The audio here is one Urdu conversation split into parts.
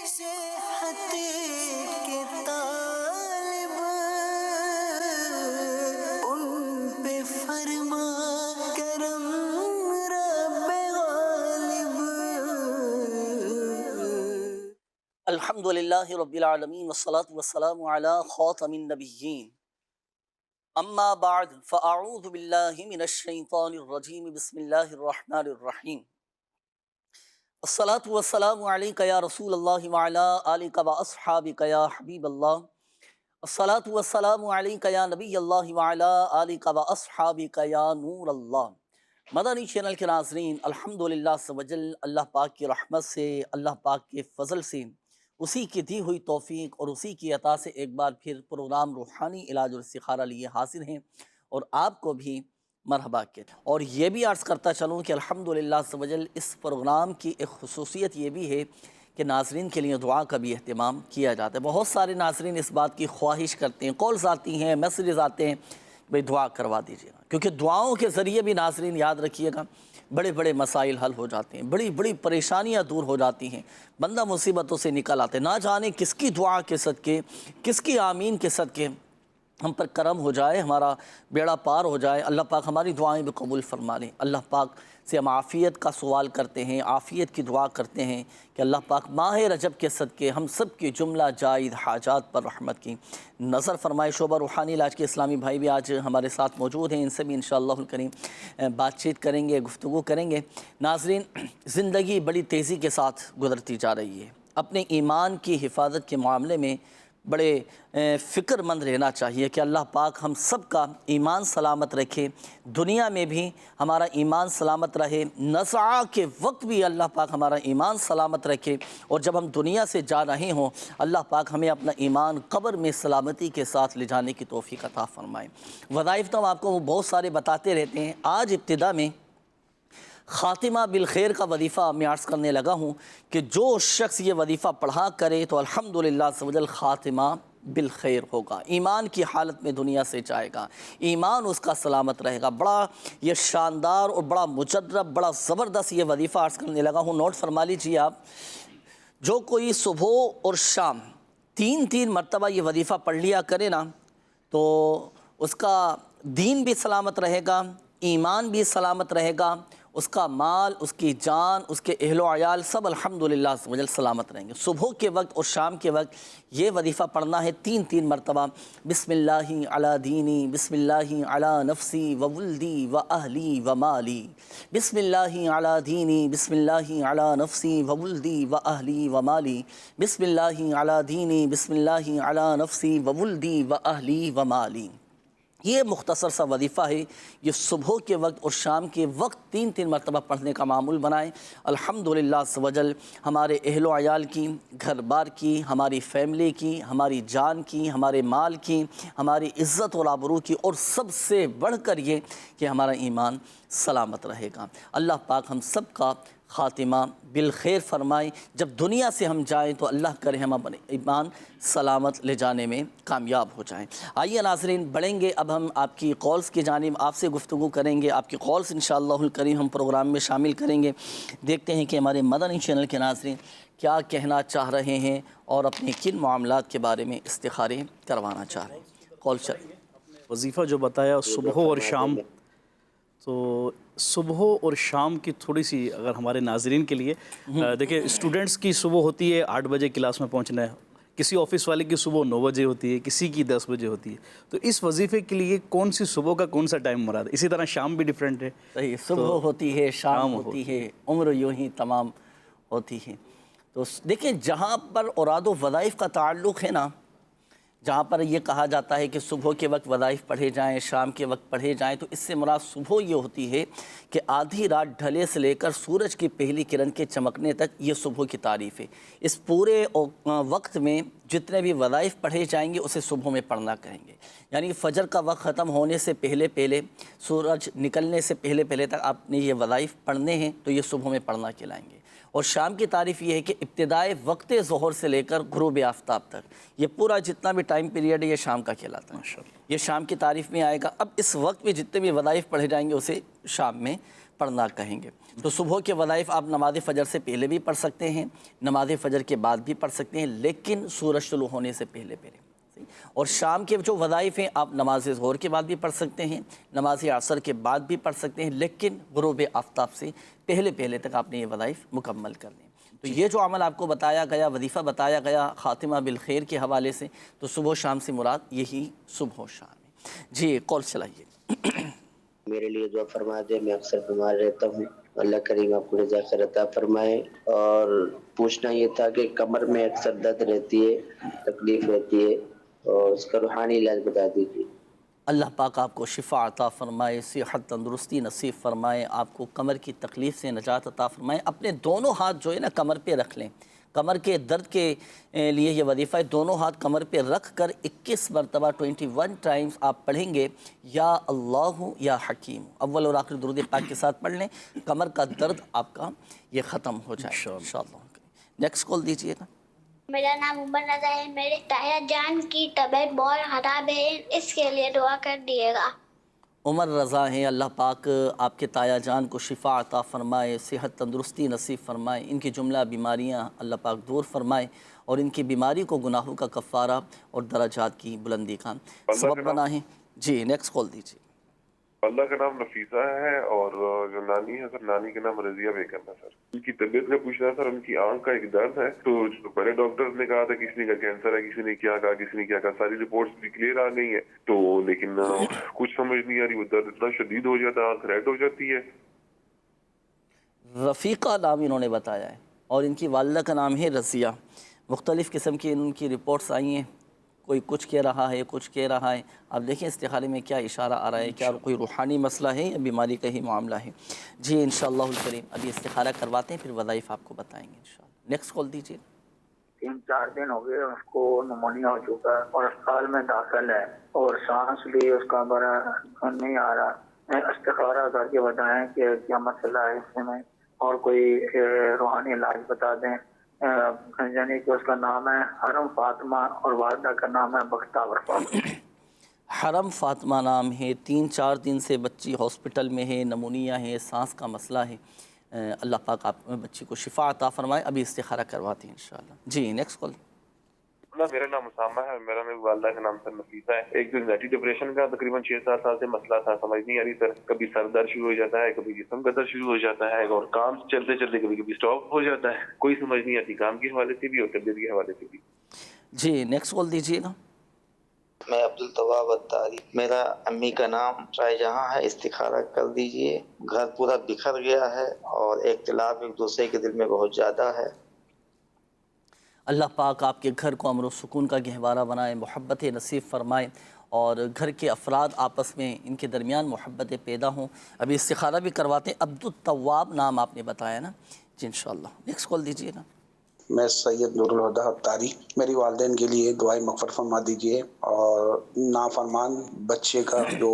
صحت کے طالب ان پہ فرما کرم رب غالب۔ الحمدللہ رب العالمین والصلاة والسلام علی خاتم النبیین، اما بعد فاعوذ باللہ من الشیطان الرجیم، بسم اللہ الرحمن الرحیم۔ الصلاة والسلام علیک یا رسول اللہ وعلی آلک واصحابک یا حبیب اللہ۔ الصلاة والسلام علیک یا نبی اللہ وعلی آلک واصحابک یا نور اللہ۔ مدنی چینل کے ناظرین، الحمدللہ عز و جل اللہ پاک کی رحمت سے، اللہ پاک کے فضل سے، اسی کی دی ہوئی توفیق اور اسی کی عطا سے ایک بار پھر پروگرام روحانی علاج اور استخارہ لیے حاضر ہیں، اور آپ کو بھی مرحبا کہتے ہیں۔ اور یہ بھی عرض کرتا چلوں کہ الحمدللہ عز و جل اس پروگرام کی ایک خصوصیت یہ بھی ہے کہ ناظرین کے لیے دعا کا بھی اہتمام کیا جاتا ہے۔ بہت سارے ناظرین اس بات کی خواہش کرتے ہیں، کالز آتی ہیں، میسیجز آتے ہیں، بھئی دعا کروا دیجیے گا، کیونکہ دعاؤں کے ذریعے بھی ناظرین یاد رکھیے گا بڑے بڑے مسائل حل ہو جاتے ہیں، بڑی بڑی پریشانیاں دور ہو جاتی ہیں، بندہ مصیبتوں سے نکل آتے ہیں۔ نہ جانے کس کی دعا کے صدقے، کس کی آمین کے صدقے ہم پر کرم ہو جائے، ہمارا بیڑا پار ہو جائے، اللہ پاک ہماری دعائیں بھی قبول فرما لیں۔ اللہ پاک سے ہم عافیت کا سوال کرتے ہیں، عافیت کی دعا کرتے ہیں کہ اللہ پاک ماہ رجب کے صدقے ہم سب کی جملہ جائز حاجات پر رحمت کی نظر فرمائے۔ شعبہ روحانی علاج کے اسلامی بھائی بھی آج ہمارے ساتھ موجود ہیں، ان سے بھی انشاءاللہ الکریم بات چیت کریں گے، گفتگو کریں گے۔ ناظرین، زندگی بڑی تیزی کے ساتھ گزرتی جا رہی ہے، اپنے ایمان کی حفاظت کے معاملے میں بڑے فکر مند رہنا چاہیے کہ اللہ پاک ہم سب کا ایمان سلامت رکھے، دنیا میں بھی ہمارا ایمان سلامت رہے، نزعہ کے وقت بھی اللہ پاک ہمارا ایمان سلامت رکھے، اور جب ہم دنیا سے جا رہے ہوں اللہ پاک ہمیں اپنا ایمان قبر میں سلامتی کے ساتھ لے جانے کی توفیق عطا فرمائے۔ وظائف تو ہم آپ کو بہت سارے بتاتے رہتے ہیں، آج ابتدا میں خاتمہ بالخیر کا وظیفہ میں عرض کرنے لگا ہوں کہ جو شخص یہ وظیفہ پڑھا کرے تو الحمدللہ عز و جل خاتمہ بالخیر ہوگا، ایمان کی حالت میں دنیا سے جائے گا، ایمان اس کا سلامت رہے گا۔ بڑا یہ شاندار اور بڑا مجرب، بڑا زبردست یہ وظیفہ عرض کرنے لگا ہوں، نوٹ فرما لیجیے آپ۔ جو کوئی صبح اور شام تین مرتبہ یہ وظیفہ پڑھ لیا کرے نا، تو اس کا دین بھی سلامت رہے گا، ایمان بھی سلامت رہے گا، اس کا مال، اس کی جان، اس کے اہل و عیال سب الحمدللہ عز و جل سلامت رہیں گے۔ صبح کے وقت اور شام کے وقت یہ وظیفہ پڑھنا ہے تین مرتبہ۔ بسم اللہ علی دینی، بسم اللہ علی نفسی و ولدی و اہلی و مالی، بسم اللہ علی دینی، بسم اللہ علی نفسی و ولدی و اہلی و مالی، بسم اللہ علی دینی، بسم اللہ علی نفسی و ولدی و اہلی و مالی۔ یہ مختصر سا وظیفہ ہے، یہ صبح کے وقت اور شام کے وقت تین مرتبہ پڑھنے کا معمول بنائیں۔ الحمدللہ عز و جل ہمارے اہل و عیال کی، گھر بار کی، ہماری فیملی کی، ہماری جان کی، ہمارے مال کی، ہماری عزت اور آبرو کی، اور سب سے بڑھ کر یہ کہ ہمارا ایمان سلامت رہے گا۔ اللہ پاک ہم سب کا خاتمہ بالخیر فرمائے، جب دنیا سے ہم جائیں تو اللہ کرے ہم اپنے ایمان سلامت لے جانے میں کامیاب ہو جائیں۔ آئیے ناظرین بڑھیں گے، اب ہم آپ کی کالز کی جانب آپ سے گفتگو کریں گے، آپ کی کالز انشاءاللہ الکریم ہم پروگرام میں شامل کریں گے۔ دیکھتے ہیں کہ ہمارے مدنی چینل کے ناظرین کیا کہنا چاہ رہے ہیں اور اپنے کن معاملات کے بارے میں استخارے کروانا چاہ رہے ہیں۔ کال چلیں۔ وظیفہ جو بتایا صبح اور شام، تو صبح اور شام کی تھوڑی سی اگر ہمارے ناظرین کے لیے دیکھیں، اسٹوڈنٹس کی صبح ہوتی ہے 8 بجے کلاس میں پہنچنا ہے، کسی آفس والے کی صبح 9 بجے ہوتی ہے، کسی کی 10 بجے ہوتی ہے، تو اس وظیفے کے لیے کون سی صبح کا کون سا ٹائم مراد ہے؟ اسی طرح شام بھی ڈیفرنٹ ہے، صحیح، صبح ہوتی ہے، شام ہوتی ہے، عمر یوں ہی تمام ہوتی ہے۔ تو دیکھیں، جہاں پر اوراد و وظائف کا تعلق ہے نا، جہاں پر یہ کہا جاتا ہے کہ صبح کے وقت وظائف پڑھے جائیں، شام کے وقت پڑھے جائیں، تو اس سے مراد صبح یہ ہوتی ہے کہ آدھی رات ڈھلے سے لے کر سورج کی پہلی کرن کے چمکنے تک یہ صبح کی تعریف ہے۔ اس پورے وقت میں جتنے بھی وظائف پڑھے جائیں گے اسے صبح میں پڑھنا کہیں گے، یعنی فجر کا وقت ختم ہونے سے پہلے، سورج نکلنے سے پہلے تک آپ نے یہ وظائف پڑھنے ہیں تو یہ صبح میں پڑھنا کہلائیں گے۔ اور شام کی تعریف یہ ہے کہ ابتدائے وقت ظہر سے لے کر غروب آفتاب تک یہ پورا جتنا بھی ٹائم پیریڈ ہے یہ شام کا کہلاتا ہے، یہ شام کی تعریف میں آئے گا۔ اب اس وقت میں جتنے بھی وظائف پڑھے جائیں گے اسے شام میں پڑھنا کہیں گے۔ تو صبح کے وظائف آپ نماز فجر سے پہلے بھی پڑھ سکتے ہیں، نماز فجر کے بعد بھی پڑھ سکتے ہیں، لیکن سورج طلوع ہونے سے پہلے پہلے۔ اور شام کے جو وظائف ہیں آپ نماز ظہر کے بعد بھی پڑھ سکتے ہیں، نماز عصر کے بعد بھی پڑھ سکتے ہیں، لیکن غروب آفتاب سے پہلے پہلے تک آپ نے یہ وظائف مکمل کر لیں۔ تو یہ جو عمل آپ کو بتایا گیا، وظیفہ بتایا گیا خاتمہ بالخیر کے حوالے سے، تو صبح و شام سے مراد یہی صبح و شام ہے۔ جی کال چلائیے۔ میرے لیے دعا فرما دے، میں اکثر بیمار رہتا ہوں، اللہ کریم آپ کو رضا خیر عطا فرمائے۔ اور پوچھنا یہ تھا کہ کمر میں اکثر درد رہتی ہے، تکلیف رہتی ہے، اور اس کا روحانی علاج بتا دیجیے۔ اللہ پاک آپ کو شفا عطا فرمائے، صحت تندرستی نصیب فرمائے، آپ کو کمر کی تکلیف سے نجات عطا فرمائے۔ اپنے دونوں ہاتھ جو ہے نا کمر پہ رکھ لیں، کمر کے درد کے لیے یہ وظیفہ ہے، دونوں ہاتھ کمر پہ رکھ کر 21 مرتبہ 21 ٹائمز آپ پڑھیں گے، یا اللہ یا حکیم، اول اور آخر درود پاک کے ساتھ پڑھ لیں، کمر کا درد آپ کا یہ ختم ہو جائے انشاءاللہ۔ نیکسٹ کال دیجیے گا۔ میرا نام عمر رضا ہے، میرے تایا جان کی طبیعت بہت خراب ہے، اس کے لیے دعا کر دیے گا۔ عمر رضا ہیں، اللہ پاک آپ کے تایا جان کو شفا عطا فرمائے، صحت تندرستی نصیب فرمائے، ان کی جملہ بیماریاں اللہ پاک دور فرمائے، اور ان کی بیماری کو گناہوں کا کفارہ اور درجات کی بلندی کا سبب بنائیں۔ جی نیکسٹ کال دیجیے۔ اللہ کا نام نفیسہ ہے، اور جو نانی ہے سر، نانی کا نام رضیہ بیگم ہے سر۔ ان کی طبیعت کا پوچھنا ہے سر، ان کی آنکھ کا ایک درد ہے، تو پہلے ڈاکٹر نے کہا تھا کسی نے کا کینسر ہے، کسی نے کیا کہا، کسی نے کیا کہا، ساری رپورٹس بھی کلیئر آ گئی ہیں، تو لیکن کچھ سمجھ نہیں آ رہی، وہ درد اتنا شدید ہو جاتا ہے، آنکھ ریڈ ہو جاتی ہے۔ رفیقہ نام انہوں نے بتایا ہے، اور ان کی والدہ کا نام ہے رضیہ۔ مختلف قسم کی ان کی رپورٹس آئی ہیں، کوئی کچھ کہہ رہا ہے، کچھ کہہ رہا ہے۔ اب دیکھیں استخارے میں کیا اشارہ آ رہا ہے، کیا کوئی روحانی مسئلہ ہے یا بیماری کا ہی معاملہ ہے۔ جی انشاءاللہ الکریم ابھی استخارہ کرواتے ہیں، پھر وظائف آپ کو بتائیں گے انشاءاللہ۔ نیکسٹ کال دیجیے۔ 3-4 دن ہو گئے اس کو نمونیا ہو چکا ہے، اور اسپتال میں داخل ہے، اور سانس بھی اس کا بڑا نہیں آ رہا۔ میں استخارہ کر کے بتائیں کہ کیا مسئلہ ہے اس میں، اور کوئی روحانی علاج بتا دیں۔ یعنی کہ اس کا نام ہے حرم فاطمہ، اور والدہ کا نام ہے بختاور فاطمہ۔ حرم فاطمہ نام ہے، 3-4 دن سے بچی ہاسپٹل میں ہے، نمونیا ہے، سانس کا مسئلہ ہے۔ اللہ پاک آپ بچی کو شفا عطا فرمائے، ابھی استخارہ کرواتے ہیں انشاءاللہ۔ جی نیکسٹ کال۔ میرا نام اسامہ ہے، میرا والدہ کا نام سر نفیسہ ہے۔ ایک جو انزائٹی ڈپریشن کا تقریباً 6-7 سال سے مسئلہ تھا، سمجھ نہیں آ رہی سر، کبھی سر درد شروع ہو جاتا ہے، کبھی جسم کا درد شروع ہو جاتا ہے، اور کام چلتے چلتے کبھی کبھی اسٹاپ ہو جاتا ہے، کوئی سمجھ نہیں آتی، کام کے حوالے سے بھی اور طبیعت کے حوالے سے بھی۔ جی نیکسٹ کال دیجیے گا۔ میں عبدالتواب اتاری، میرا امی کا نام شاہ جہاں ہے، استخارہ کر دیجئے۔ گھر پورا بکھر گیا ہے، اور اختلاف ایک دوسرے کے دل میں بہت زیادہ ہے۔ اللہ پاک آپ کے گھر کو امن و سکون کا گہوارہ بنائے، محبت نصیب فرمائے، اور گھر کے افراد آپس میں ان کے درمیان محبتیں پیدا ہوں۔ ابھی استخارہ بھی کرواتے ہیں۔ عبدالتواب نام آپ نے بتایا نا، جی انشاءاللہ۔ نیکسٹ کال دیجیے گا۔ میں سید نور الہدیٰ اتاری، میری والدین کے لیے دعائیں مغفرت فرما دیجیے، اور نافرمان بچے کا جو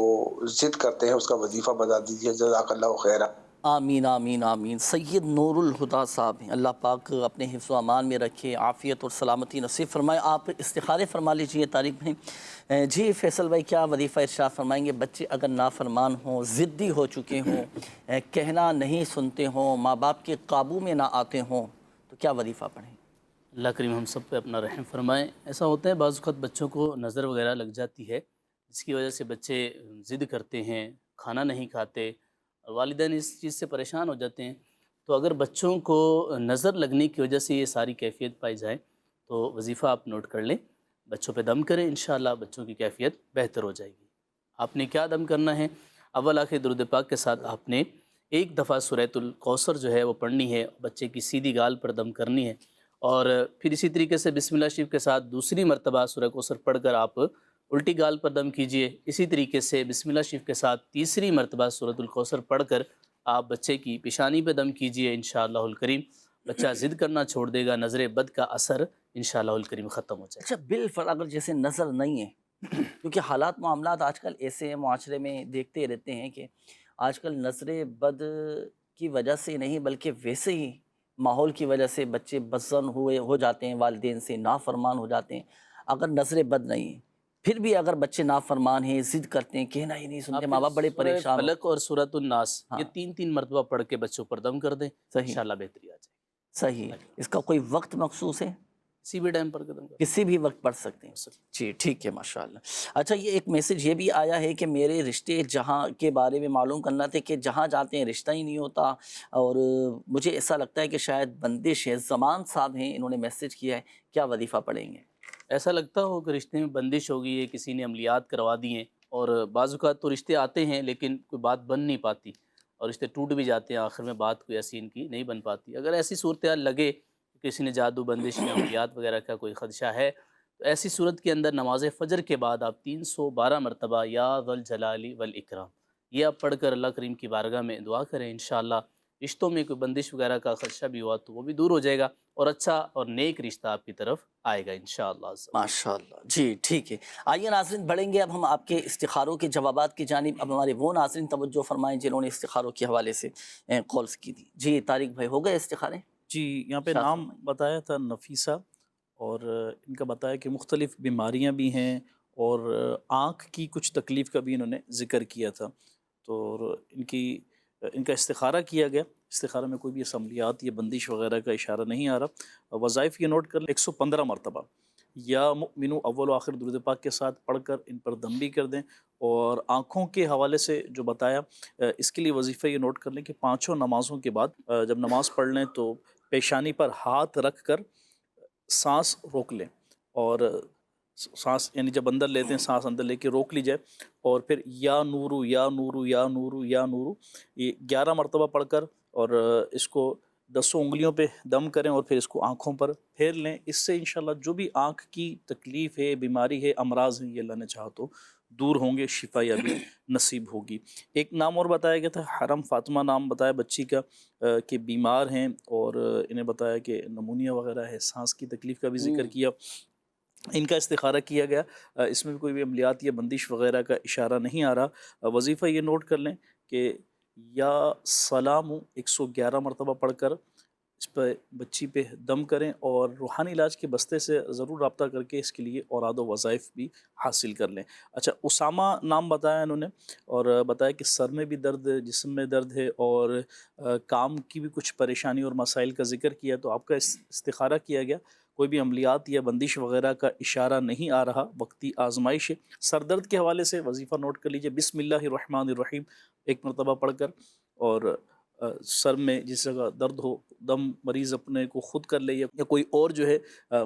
ضد کرتے ہیں اس کا وظیفہ بتا دیجیے، جزاک اللہ خیرہ۔ آمین آمین آمین۔ سید نور الہدیٰ صاحب ہیں، اللہ پاک اپنے حفظ و امان میں رکھے، عافیت اور سلامتی نصیب فرمائے۔ آپ استخارے فرما لیجیے طارق بھائی۔ جی فیصل بھائی کیا وظیفہ ارشاد فرمائیں گے؟ بچے اگر نافرمان ہوں، ضدی ہو چکے ہوں، کہنا نہیں سنتے ہوں، ماں باپ کے قابو میں نہ آتے ہوں، تو کیا وظیفہ پڑھیں؟ اللہ کریم ہم سب پہ اپنا رحم فرمائے۔ ایسا ہوتا ہے بعض اوقات بچوں کو نظر وغیرہ لگ جاتی ہے، جس کی وجہ سے بچے ضد کرتے ہیں، کھانا نہیں کھاتے، والدین اس چیز سے پریشان ہو جاتے ہیں۔ تو اگر بچوں کو نظر لگنے کی وجہ سے یہ ساری کیفیت پائی جائے تو وظیفہ آپ نوٹ کر لیں، بچوں پہ دم کریں، انشاءاللہ بچوں کی کیفیت بہتر ہو جائے گی۔ آپ نے کیا دم کرنا ہے؟ اول آخر درود پاک کے ساتھ آپ نے ایک دفعہ سورۃ الکوثر جو ہے وہ پڑھنی ہے، بچے کی سیدھی گال پر دم کرنی ہے، اور پھر اسی طریقے سے بسم اللہ شریف کے ساتھ دوسری مرتبہ سورہ کوثر پڑھ کر آپ الٹی گال پر دم کیجئے۔ اسی طریقے سے بسم اللہ شریف کے ساتھ تیسری مرتبہ سورۃ الکوثر پڑھ کر آپ بچے کی پیشانی پہ دم کیجئے، انشاءاللہ الکریم بچہ ضد کرنا چھوڑ دے گا، نظر بد کا اثر انشاءاللہ الکریم ختم ہو جائے گا۔ اچھا بالفرض اگر جیسے نظر نہیں ہے، کیونکہ حالات معاملات آج کل ایسے ہیں، معاشرے میں دیکھتے رہتے ہیں کہ آج کل نظر بد کی وجہ سے نہیں بلکہ ویسے ہی ماحول کی وجہ سے بچے بدظن ہو جاتے ہیں، والدین سے نافرمان ہو جاتے ہیں۔ اگر نظر بد نہیں ہے پھر بھی اگر بچے نافرمان ہیں، ضد کرتے ہیں، کہنا ہی نہیں سنتے، ماں باپ بڑے پریشان ہو. فلق اور سورۃ الناس ہاں. یہ 3 مرتبہ پڑھ کے بچوں پر دم کر دیں، صحیح انشاءاللہ بہتری آ جائے. صحیح. اس کا کوئی وقت مخصوص ہے؟ کسی بھی ٹائم پر قدم کر کسی بھی وقت پڑھ سکتے ہیں. جی ٹھیک ہے، ماشاءاللہ. اچھا، یہ ایک میسج یہ بھی آیا ہے کہ میرے رشتے جہاں کے بارے میں معلوم کرنا تھا کہ جہاں جاتے ہیں رشتہ ہی نہیں ہوتا، اور مجھے ایسا لگتا ہے کہ شاید بندش ہے. زمان صاحب ہیں، انہوں نے میسج کیا ہے، کیا وظیفہ پڑھیں گے؟ ایسا لگتا ہو کہ رشتے میں بندش ہو گئی ہے، کسی نے عملیات کروا دی ہیں، اور بعض اوقات تو رشتے آتے ہیں لیکن کوئی بات بن نہیں پاتی اور رشتے ٹوٹ بھی جاتے ہیں، آخر میں بات کوئی ایسی ان کی نہیں بن پاتی. اگر ایسی صورتحال لگے کہ کسی نے جادو بندش یا عملیات وغیرہ کا کوئی خدشہ ہے، تو ایسی صورت کے اندر نماز فجر کے بعد آپ 312 مرتبہ یا ذا الجلال والاکرام یہ آپ پڑھ کر اللہ کریم کی بارگاہ میں دعا کریں. انشاءاللہ رشتوں میں کوئی بندش وغیرہ کا خدشہ بھی ہوا تو وہ بھی دور ہو جائے گا، اور اچھا اور نیک رشتہ آپ کی طرف آئے گا انشاءاللہ. ماشاءاللہ. جی ٹھیک ہے. آئیے ناظرین، بڑھیں گے اب ہم آپ کے استخاروں کے جوابات کی جانب. اب ہمارے وہ ناظرین توجہ فرمائیں جنہوں نے استخاروں کے حوالے سے کالز کی تھی. جی طارق بھائی، ہو گئے استخارے؟ جی، یہاں پہ نام بتایا تھا نفیسہ، اور ان کا بتایا کہ مختلف بیماریاں بھی ہیں، اور آنکھ کی کچھ تکلیف کا بھی انہوں نے ذکر کیا تھا. تو ان کا استخارہ کیا گیا. استخارہ میں کوئی بھی عملیات یا بندش وغیرہ کا اشارہ نہیں آ رہا. وظائف یہ نوٹ کر لیں، 115 مرتبہ یا مؤمنو اول و آخر درود پاک کے ساتھ پڑھ کر ان پر دم بھی کر دیں. اور آنکھوں کے حوالے سے جو بتایا، اس کے لیے وظیفہ یہ نوٹ کر لیں کہ 5 نمازوں کے بعد جب نماز پڑھ لیں تو پیشانی پر ہاتھ رکھ کر سانس روک لیں، اور سانس یعنی جب اندر لیتے ہیں سانس اندر لے کے روک لی جائے، اور پھر یا نورو یا نورو یا نورو یا نورو یہ 11 مرتبہ پڑھ کر، اور اس کو 10 انگلیوں پہ دم کریں اور پھر اس کو آنکھوں پر پھیر لیں. اس سے انشاءاللہ جو بھی آنکھ کی تکلیف ہے، بیماری ہے، امراض ہیں، یہ اللہ نے چاہا تو دور ہوں گے، شفا یابی نصیب ہوگی. ایک نام اور بتایا گیا تھا، حرم فاطمہ نام بتایا بچی کا، کہ بیمار ہیں، اور انہیں بتایا کہ نمونیا وغیرہ ہے، سانس کی تکلیف کا بھی ذکر کیا. ان کا استخارہ کیا گیا. اس میں بھی کوئی بھی عملیات یا بندش وغیرہ کا اشارہ نہیں آ رہا. وظیفہ یہ نوٹ کر لیں کہ یا سلام 111 مرتبہ پڑھ کر اس پہ بچی پہ دم کریں، اور روحانی علاج کے بستے سے ضرور رابطہ کر کے اس کے لیے اوراد و وظائف بھی حاصل کر لیں. اچھا، اسامہ نام بتایا انہوں نے، اور بتایا کہ سر میں بھی درد، جسم میں درد ہے، اور کام کی بھی کچھ پریشانی اور مسائل کا ذکر کیا. تو آپ کا استخارہ کیا گیا. کوئی بھی عملیات یا بندش وغیرہ کا اشارہ نہیں آ رہا، وقتی آزمائش ہے. سر درد کے حوالے سے وظیفہ نوٹ کر لیجئے، بسم اللہ الرحمن الرحیم 1 مرتبہ پڑھ کر، اور سر میں جس جگہ درد ہو دم مریض اپنے کو خود کر لے، یا کوئی اور جو ہے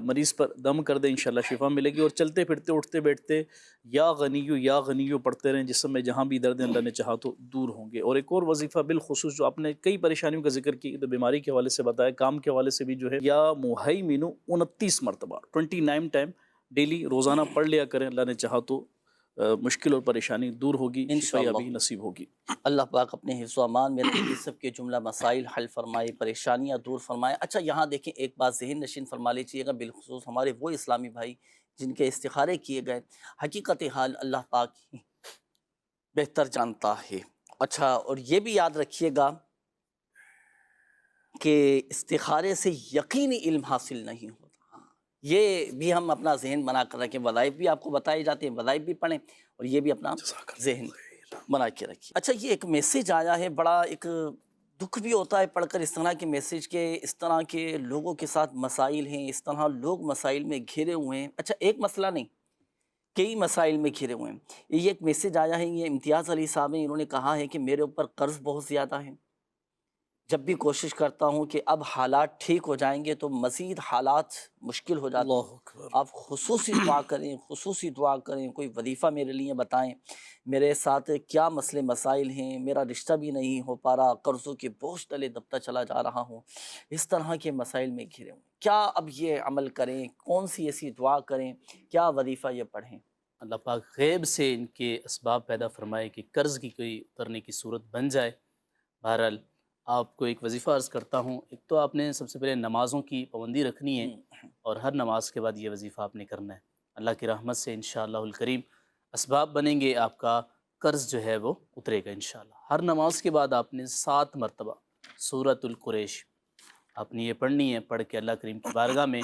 مریض پر دم کر دے، انشاءاللہ شفا ملے گی. اور چلتے پھرتے اٹھتے بیٹھتے یا غنیو پڑھتے رہیں، جسم میں جہاں بھی درد اللہ نے چاہا تو دور ہوں گے. اور ایک اور وظیفہ بالخصوص جو آپ نے کئی پریشانیوں کا ذکر کی، تو بیماری کے حوالے سے بتایا، کام کے حوالے سے بھی جو ہے، یا مہیمنو 29 مرتبہ 29 ٹائم ڈیلی روزانہ پڑھ لیا کریں. اللہ نے چاہا تو مشکل اور پریشانی دور ہوگی، شفا یابی نصیب ہوگی. اللہ پاک اپنے حفظ و امان میں رکھے، سب کے جملہ مسائل حل فرمائے، پریشانیاں دور فرمائے. اچھا، یہاں دیکھیں ایک بات ذہن نشین فرما لیجیے گا، بالخصوص ہمارے وہ اسلامی بھائی جن کے استخارے کیے گئے، حقیقت حال اللہ پاک ہی بہتر جانتا ہے. اچھا، اور یہ بھی یاد رکھیے گا کہ استخارے سے یقینی علم حاصل نہیں ہوتا. یہ بھی ہم اپنا ذہن بنا کر رکھیں. وظائف بھی آپ کو بتائے جاتے ہیں، وظائف بھی پڑھیں، اور یہ بھی اپنا ذہن بنا کے رکھیے. اچھا، یہ ایک میسیج آیا ہے، بڑا ایک دکھ بھی ہوتا ہے پڑھ کر اس طرح کے میسیج کے. اس طرح کے لوگوں کے ساتھ مسائل ہیں، اس طرح لوگ مسائل میں گھرے ہوئے ہیں. اچھا، ایک مسئلہ نہیں، کئی مسائل میں گھرے ہوئے ہیں. یہ ایک میسیج آیا ہے، یہ امتیاز علی صاحب ہیں، انہوں نے کہا ہے کہ میرے اوپر قرض بہت زیادہ ہے. جب بھی کوشش کرتا ہوں کہ اب حالات ٹھیک ہو جائیں گے تو مزید حالات مشکل ہو جاتے ہیں. آپ خصوصی دعا کریں، کوئی وظیفہ میرے لیے بتائیں. میرے ساتھ کیا مسئلے مسائل ہیں، میرا رشتہ بھی نہیں ہو پا رہا، قرضوں کے بوجھ تلے دبتا چلا جا رہا ہوں، اس طرح کے مسائل میں گھرے ہوں. کیا اب یہ عمل کریں؟ کون سی ایسی دعا کریں؟ کیا وظیفہ یہ پڑھیں؟ اللہ پاک غیب سے ان کے اسباب پیدا فرمائے کہ قرض کی کوئی اترنے کی صورت بن جائے. بہرحال آپ کو ایک وظیفہ عرض کرتا ہوں. ایک تو آپ نے سب سے پہلے نمازوں کی پابندی رکھنی ہے، اور ہر نماز کے بعد یہ وظیفہ آپ نے کرنا ہے. اللہ کی رحمت سے انشاءاللہ الکریم اسباب بنیں گے، آپ کا قرض جو ہے وہ اترے گا انشاءاللہ. ہر نماز کے بعد آپ نے 7 مرتبہ سورۃ القریش آپ نے یہ پڑھنی ہے. پڑھ کے اللہ کریم کی بارگاہ میں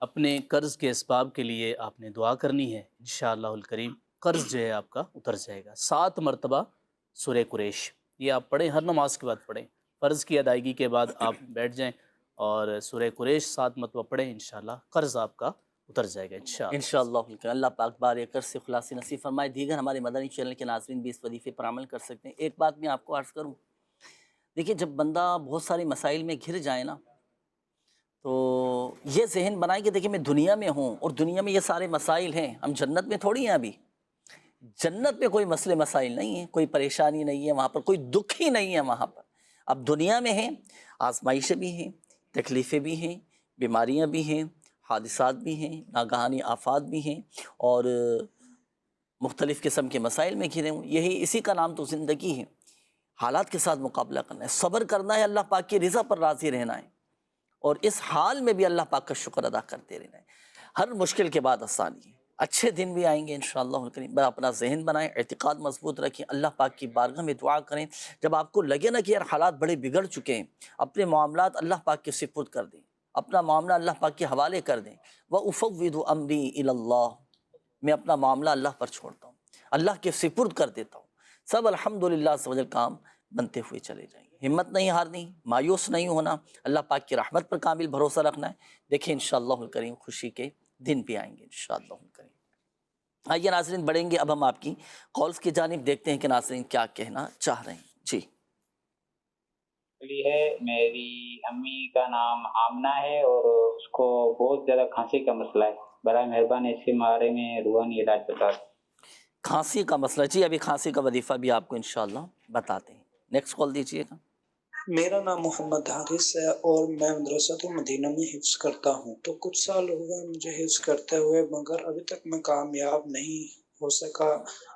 اپنے قرض کے اسباب کے لیے آپ نے دعا کرنی ہے، انشاءاللہ الکریم قرض جو ہے آپ کا اتر جائے گا۔ 7 مرتبہ سورہ قریش یہ آپ پڑھیں، ہر نماز کے بعد پڑھیں، فرض کی ادائیگی کے بعد آپ بیٹھ جائیں اور سورہ قریش 7 مرتبہ پڑھیں، انشاءاللہ قرض آپ کا اتر جائے گا انشاءاللہ۔ انشاءاللہ اللہ پاک بار قرض سے خلاصی نصیب فرمائے۔ دیگر ہمارے مدنی چینل کے ناظرین بھی اس وظیفے پر عمل کر سکتے ہیں۔ ایک بات میں آپ کو عرض کروں، دیکھیے جب بندہ بہت سارے مسائل میں گھر جائے نا تو یہ ذہن بنائیں کہ دیکھیں میں دنیا میں ہوں اور دنیا میں یہ سارے مسائل ہیں، ہم جنت میں تھوڑی ہیں ابھی، جنت میں کوئی مسئلے مسائل نہیں ہیں، کوئی پریشانی نہیں ہے وہاں پر، کوئی دکھ ہی نہیں ہے وہاں پر۔ اب دنیا میں ہیں آزمائشیں بھی ہیں، تکلیفیں بھی ہیں، بیماریاں بھی ہیں، حادثات بھی ہیں، ناگہانی آفات بھی ہیں اور مختلف قسم کے مسائل میں گھرے ہوں۔ یہی اسی کا نام تو زندگی ہے، حالات کے ساتھ مقابلہ کرنا ہے، صبر کرنا ہے، اللہ پاک کی رضا پر راضی رہنا ہے اور اس حال میں بھی اللہ پاک کا شکر ادا کرتے رہنا ہے۔ ہر مشکل کے بعد آسانی ہے، اچھے دن بھی آئیں گے انشاءاللہ الکریم۔ اپنا ذہن بنائیں، اعتقاد مضبوط رکھیں، اللہ پاک کی بارگاہ میں دعا کریں۔ جب آپ کو لگے نا کہ یار حالات بڑے بگڑ چکے ہیں، اپنے معاملات اللہ پاک کے سپرد کر دیں، اپنا معاملہ اللہ پاک کے حوالے کر دیں۔ وَأُفَوِّضُ أَمْرِي إِلَى اللَّهِ، میں اپنا معاملہ اللہ پر چھوڑتا ہوں، اللہ کے سپرد کر دیتا ہوں، سب الحمدللہ عز و جل کام بنتے ہوئے چلے جائیں گے۔ ہمت نہیں ہارنی، مایوس نہیں ہونا، اللہ پاک کی رحمت پر کامل بھروسہ رکھنا ہے۔ دیکھیں انشاءاللہ الکریم خوشی کے دن بھی آئیں گے انشاءاللہ الکریم۔ آئیے ناظرین بڑھیں گے اب ہم آپ کی کالز کی جانب، دیکھتے ہیں کہ ناظرین کیا کہنا چاہ رہے ہیں۔ جی ہے، میری امی کا نام آمنہ ہے اور اس کو بہت زیادہ کھانسی کا مسئلہ ہے، برائے مہربانی اس کے بارے میں روحانی علاج بتا دیں۔ کھانسی کا مسئلہ، جی ابھی کھانسی کا وظیفہ بھی آپ کو انشاءاللہ بتاتے ہیں۔ نیکسٹ کال دیجیے گا۔ میرا نام محمد حارث ہے اور میں مدرسۃ المدینہ میں حفظ کرتا ہوں، تو کچھ سال ہو گئے مجھے حفظ کرتے ہوئے، مگر ابھی تک میں کامیاب نہیں ہو سکا۔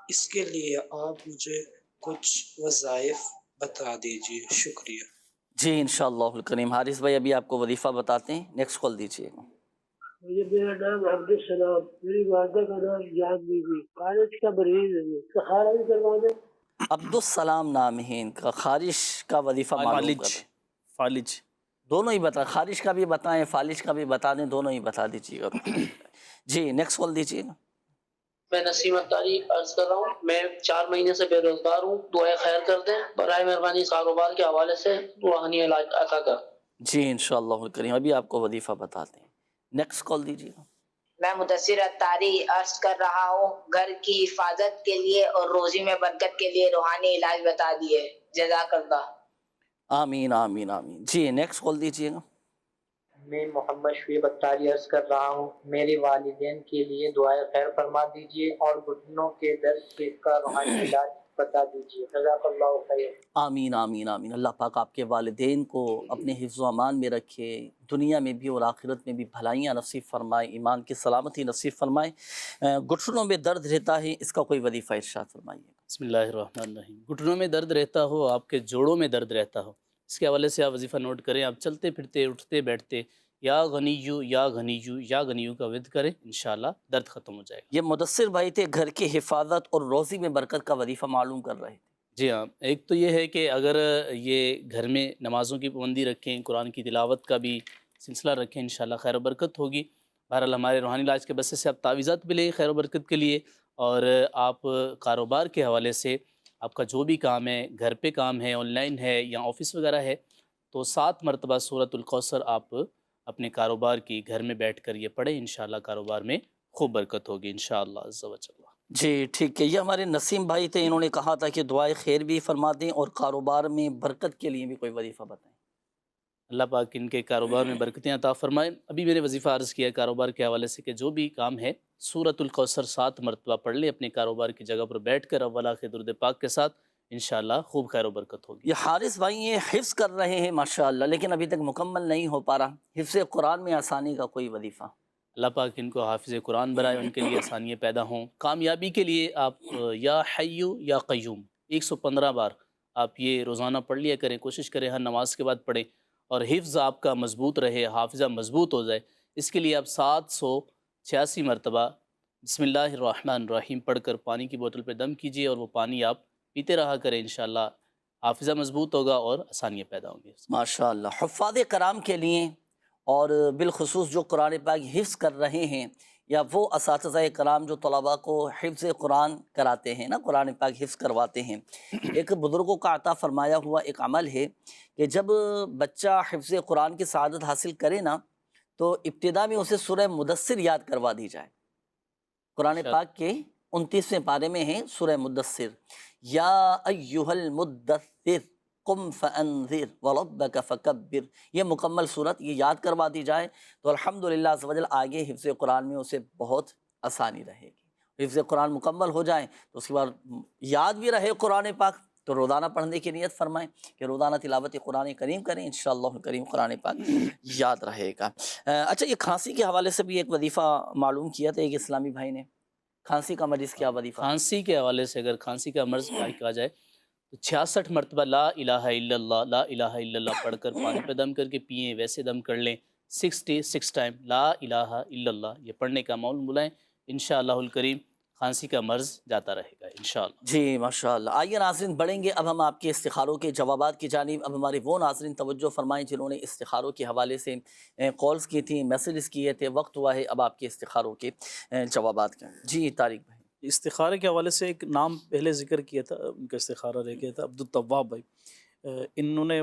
اس کے لیے آپ مجھے کچھ وظائف بتا دیجیے، شکریہ۔ جی انشاءاللہ الکریم، حارث بھائی ابھی آپ کو وظیفہ بتاتے ہیں، نیکسٹ کال دیجیے گا۔ میرا نام عبدالسلام، میری والدہ کا نام جان بی بی، خارج کا مریض ہے، سہارا بھی کروا دیں۔ عبدالسلام نام ہے ان کا، خارش کا وظیفہ معلوم کر دیں۔ فالج دونوں ہی بتا، خارش کا بھی بتائیں، فالج کا بھی بتا دیں، دونوں ہی بتا دیجیے گا۔ جی نیکسٹ کال دیجیے گا۔ میں نسیم اختاری عرض کر رہا ہوں، میں 4 مہینے سے بے روزگار ہوں، دعائیں خیر کر دیں، برائے مہربانی اس کاروبار کے حوالے سے روحانی علاج عطا کر۔ جی انشاءاللہ الکریم ابھی آپ کو وظیفہ بتاتے ہیں، نیکسٹ کال دیجیے گا۔ میں مدثر اختاری عرض کر رہا ہوں، گھر کی حفاظت کے لیے اور روزی میں برکت کے لیے روحانی علاج بتا دیے، جزاک اللہ۔ آمین آمین آمین۔ جی نیکسٹ کال دیجیے گا۔ میں محمد شعیب اختاری عرض کر رہا ہوں، میرے والدین کے لیے دعائیں خیر فرما دیجیے اور گھٹنوں کے درد کا روحانی علاج بتا دیجیے، جزاک اللہ خیر۔ آمین آمین آمین۔ اللہ پاک آپ کے والدین کو اپنے حفظ و امان میں رکھے، دنیا میں بھی اور آخرت میں بھی بھلائیاں نصیب فرمائے، ایمان کی سلامتی نصیب فرمائے۔ گھٹنوں میں درد رہتا ہے، اس کا کوئی وظیفہ ارشاد فرمائیے۔ بسم اللہ الرحمن الرحیم۔ گھٹنوں میں درد رہتا ہو، آپ کے جوڑوں میں درد رہتا ہو، اس کے حوالے سے آپ وظیفہ نوٹ کریں۔ آپ چلتے پھرتے اٹھتے بیٹھتے یا غنیو یا غنیو یا غنیو کا ورد کریں، انشاءاللہ درد ختم ہو جائے گا۔ یہ مدثر بھائی تھے، گھر کی حفاظت اور روزی میں برکت کا وظیفہ معلوم کر رہے تھے۔ جی ہاں، ایک تو یہ ہے کہ اگر یہ گھر میں نمازوں کی پابندی رکھیں، قرآن کی تلاوت کا بھی سلسلہ رکھیں، انشاءاللہ خیر و برکت ہوگی۔ بہرحال ہمارے روحانی علاج کے بسے سے آپ تعویذات بھی لیں خیر و برکت کے لیے، اور آپ کاروبار کے حوالے سے آپ کا جو بھی کام ہے، گھر پہ کام ہے، آن لائن ہے یا آفس وغیرہ ہے، تو 7 مرتبہ سورۃ الکوثر آپ اپنے کاروبار کی گھر میں بیٹھ کر یہ پڑھیں، انشاءاللہ کاروبار میں خوب برکت ہوگی انشاءاللہ عز و جل۔ جی ٹھیک ہے، یہ ہمارے نسیم بھائی تھے، انہوں نے کہا تھا کہ دعائے خیر بھی فرما دیں اور کاروبار میں برکت کے لیے بھی کوئی وظیفہ بتائیں۔ اللہ پاک ان کے کاروبار میں برکتیں عطا فرمائے۔ ابھی میں نے وظیفہ عرض کیا ہے کاروبار کے حوالے سے کہ جو بھی کام ہے سورۃ الکوثر 7 مرتبہ پڑھ لیں اپنے کاروبار کی جگہ پر بیٹھ کر، اول آخر درود پاک کے ساتھ، انشاءاللہ خوب خیر و برکت ہوگی۔ یہ حارث بھائی یہ حفظ کر رہے ہیں ماشاءاللہ، لیکن ابھی تک مکمل نہیں ہو پا رہا، حفظ قرآن میں آسانی کا کوئی وظیفہ؟ اللہ پاک ان کو حافظ قرآن بنائے، ان کے لیے آسانیاں پیدا ہوں۔ کامیابی کے لیے آپ یا حیو یا قیوم 115 بار آپ یہ روزانہ پڑھ لیا کریں، کوشش کریں ہر نماز کے بعد پڑھیں، اور حفظ آپ کا مضبوط رہے، حافظہ مضبوط ہو جائے، اس کے لیے آپ 786 مرتبہ بسم اللہ الرحمن الرحیم پڑھ کر پانی کی بوتل پہ دم کیجئے اور وہ پانی آپ پیتے رہا کریں، انشاءاللہ حافظہ مضبوط ہوگا اور آسانیاں پیدا ہوں گی۔ ماشاءاللہ۔ حفاظ کرام کے لیے اور بالخصوص جو قرآن پاک حفظ کر رہے ہیں یا وہ اساتذہ کرام جو طلباء کو حفظ قرآن کراتے ہیں نا، قرآن پاک حفظ کرواتے ہیں، ایک بزرگوں کا عطا فرمایا ہوا ایک عمل ہے کہ جب بچہ حفظ قرآن کی سعادت حاصل کرے نا تو ابتدا میں اسے سورہ مدثر یاد کروا دی جائے۔ قرآن پاک کے 29ویں پارے میں ہے سورہ مدثر، یا ایہا المدثر قم فانذر وربک فکبر، یہ مکمل صورت یہ یاد کروا دی جائے تو الحمدللہ عز و جل آگے حفظ قرآن میں اسے بہت آسانی رہے گی۔ حفظ قرآن مکمل ہو جائیں تو اس کے بعد یاد بھی رہے قرآن پاک تو روزانہ پڑھنے کی نیت فرمائیں کہ روزانہ تلاوت قرآن کریم کریں، انشاءاللہ کریم قرآن پاک یاد رہے گا۔ اچھا، یہ کھانسی کے حوالے سے بھی ایک وظیفہ معلوم کیا تھا ایک اسلامی بھائی نے، کھانسی کا مریض کیا وظیفہ؟ کھانسی کے حوالے سے اگر کھانسی کا مرض کہا جائے تو 66 مرتبہ لا الہ الا اللہ لا الہ الا اللہ پڑھ کر پانی پہ دم کر کے پئیں، ویسے دم کر لیں 66 ٹائم لا الہ الا اللہ، یہ پڑھنے کا معمول بلائیں، انشاءاللہ الکریم کھانسی کا مرض جاتا رہے گا انشاءاللہ۔ جی ماشاءاللہ۔ آئیے ناظرین بڑھیں گے اب ہم آپ کے استخاروں کے جوابات کی جانب۔ اب ہمارے وہ ناظرین توجہ فرمائیں جنہوں نے استخاروں کے حوالے سے کالز کی تھیں، میسیجز کیے تھے، وقت ہوا ہے اب آپ کے استخاروں کے جوابات کا۔ جی طارق بھائی، استخارے کے حوالے سے ایک نام پہلے ذکر کیا تھا، ان کا استخارہ رہ گیا تھا، عبدالطواب بھائی۔ انہوں نے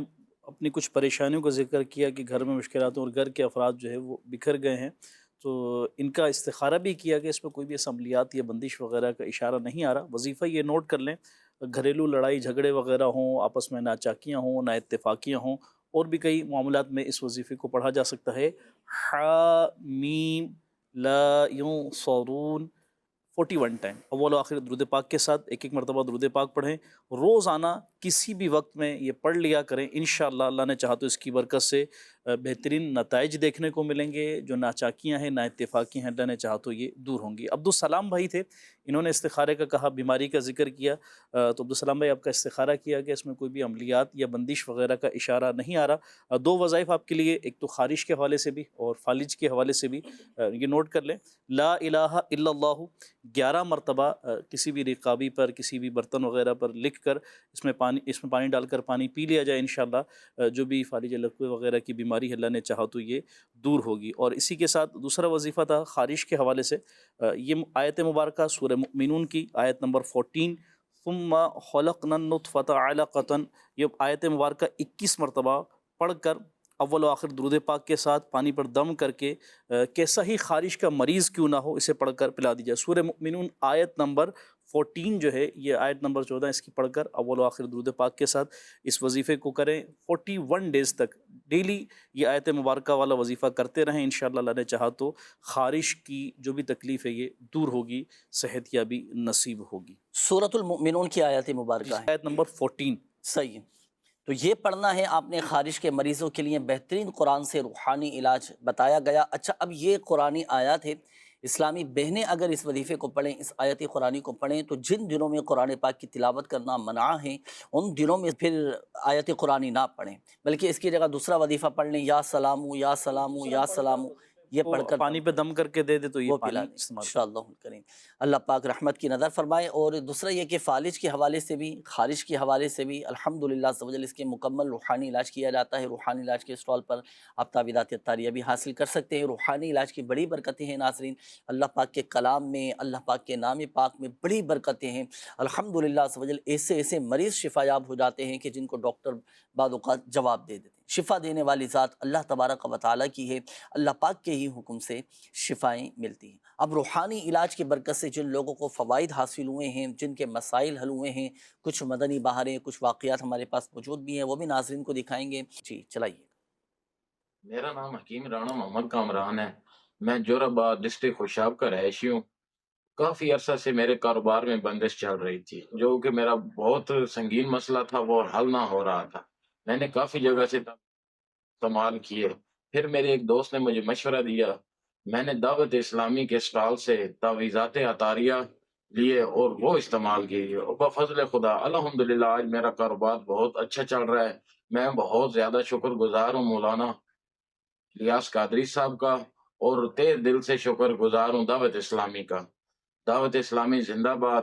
اپنی کچھ پریشانیوں کا ذکر کیا کہ گھر میں مشکلات ہیں اور گھر کے افراد جو ہے وہ بکھر گئے ہیں، تو ان کا استخارہ بھی کیا کہ اس میں کوئی بھی اسمبلیات یا بندش وغیرہ کا اشارہ نہیں آ رہا۔ وظیفہ یہ نوٹ کر لیں، گھریلو لڑائی جھگڑے وغیرہ ہوں، آپس میں ناچاکیاں ہوں، نا اتفاقیاں ہوں، اور بھی کئی معاملات میں اس وظیفے کو پڑھا جا سکتا ہے۔ حامیم لا ینصرون 41 ٹائم اول و آخر درود پاک کے ساتھ ایک مرتبہ درود پاک پڑھیں، روزانہ کسی بھی وقت میں یہ پڑھ لیا کریں، انشاءاللہ اللہ نے چاہا تو اس کی برکت سے بہترین نتائج دیکھنے کو ملیں گے۔ جو ناچاکیاں ہیں، نا اتفاقی ہیں، اللہ نے چاہا تو یہ دور ہوں گی۔ عبدالسلام بھائی تھے، انہوں نے استخارے کا کہا، بیماری کا ذکر کیا، تو عبدالسلام بھائی آپ کا استخارہ کیا کہ اس میں کوئی بھی عملیات یا بندش وغیرہ کا اشارہ نہیں آ رہا۔ دو وظائف آپ کے لیے، ایک تو خارش کے حوالے سے بھی اور فالج کے حوالے سے بھی، یہ نوٹ کر لیں، لا الہ الا اللہ 11 مرتبہ کسی بھی رقابی پر، کسی بھی برتن وغیرہ پر لکھ کر اس میں پانی ڈال کر پانی پی لیا جائے، انشاءاللہ جو بھی فالج لقوے وغیرہ کی بیماری ہے اللہ نے چاہا تو یہ دور ہوگی۔ اور اسی کے ساتھ دوسرا وظیفہ تھا خارش کے حوالے سے، یہ آیت مبارکہ سورہ مؤمنون کی آیت نمبر 14، ثم خلقنا النطفة علقة، یہ آیت مبارکہ 21 مرتبہ پڑھ کر اول و آخر درود پاک کے ساتھ پانی پر دم کر کے کیسا ہی خارش کا مریض کیوں نہ ہو اسے پڑھ کر پلا دی جائے۔ سورہ مؤمنون آیت نمبر 14 جو ہے، یہ آیت نمبر 14 اس کی پڑھ کر اول و آخر درود پاک کے ساتھ اس وظیفے کو کریں، 41 ڈیز تک ڈیلی یہ آیت مبارکہ والا وظیفہ کرتے رہیں، انشاءاللہ اللہ نے چاہا تو خارش کی جو بھی تکلیف ہے یہ دور ہوگی، صحت یابی نصیب ہوگی۔ سورۃ المؤمنون کی آیت مبارکہ ہے، آیت نمبر 14۔ صحیح، تو یہ پڑھنا ہے آپ نے خارش کے مریضوں کے لیے، بہترین قرآن سے روحانی علاج بتایا گیا۔ اچھا، اب یہ قرآنی آیات ہے، اسلامی بہنیں اگر اس وظیفے کو پڑھیں، اس آیت قرآنی کو پڑھیں، تو جن دنوں میں قرآن پاک کی تلاوت کرنا منع ہے ان دنوں میں پھر آیت قرآنی نہ پڑھیں، بلکہ اس کی جگہ دوسرا وظیفہ پڑھ لیں، یا سلامو یا سلامو یا سلامو، یہ پڑھ کر پانی پہ دم کر کے دے دے تو یہ پانی استعمال انشاءاللہ کریں، اللہ پاک رحمت کی نظر فرمائے۔ اور دوسرا یہ کہ فالج کے حوالے سے بھی، خارش کے حوالے سے بھی الحمدللہ عز و جل اس کے مکمل روحانی علاج کیا جاتا ہے۔ روحانی علاج کے اسٹال پر آپ تعویذات اطاریہ بھی حاصل کر سکتے ہیں۔ روحانی علاج کی بڑی برکتیں ہیں ناظرین، اللہ پاک کے کلام میں، اللہ پاک کے نام پاک میں بڑی برکتیں ہیں الحمدللہ عز و جل۔ ایسے مریض شفا یاب ہو جاتے ہیں کہ جن کو ڈاکٹر بعض اوقات جواب دے دیتے ہیں۔ شفا دینے والی ذات اللہ تبارک و تعالیٰ کی ہے، اللہ پاک کے ہی حکم سے شفائیں ملتی ہیں۔ اب روحانی علاج کی برکت سے جن لوگوں کو فوائد حاصل ہوئے ہیں، جن کے مسائل حل ہوئے ہیں، کچھ مدنی بہاریں، کچھ واقعات ہمارے پاس موجود بھی ہیں، وہ بھی ناظرین کو دکھائیں گے۔ جی چلائیے۔ میرا نام حکیم رانا محمد کامران ہے، میں جور آباد ڈسٹرکٹ خوشاب کا رہائشی ہوں۔ کافی عرصہ سے میرے کاروبار میں بندش چل رہی تھی، جو کہ میرا بہت سنگین مسئلہ تھا، وہ حل نہ ہو رہا تھا۔ میں نے کافی جگہ سے استعمال کیے، پھر میرے ایک دوست نے مجھے مشورہ دیا، میں نے دعوت اسلامی کے اسٹال سے تعویذات اطاریہ لیے اور وہ استعمال کیے، اور بفضل خدا الحمدللہ آج میرا کاروبار بہت اچھا چل رہا ہے۔ میں بہت زیادہ شکر گزار ہوں مولانا الیاس قادری صاحب کا، اور تہ دل سے شکر گزار ہوں دعوت اسلامی کا۔ دعوت اسلامی زندہ باد،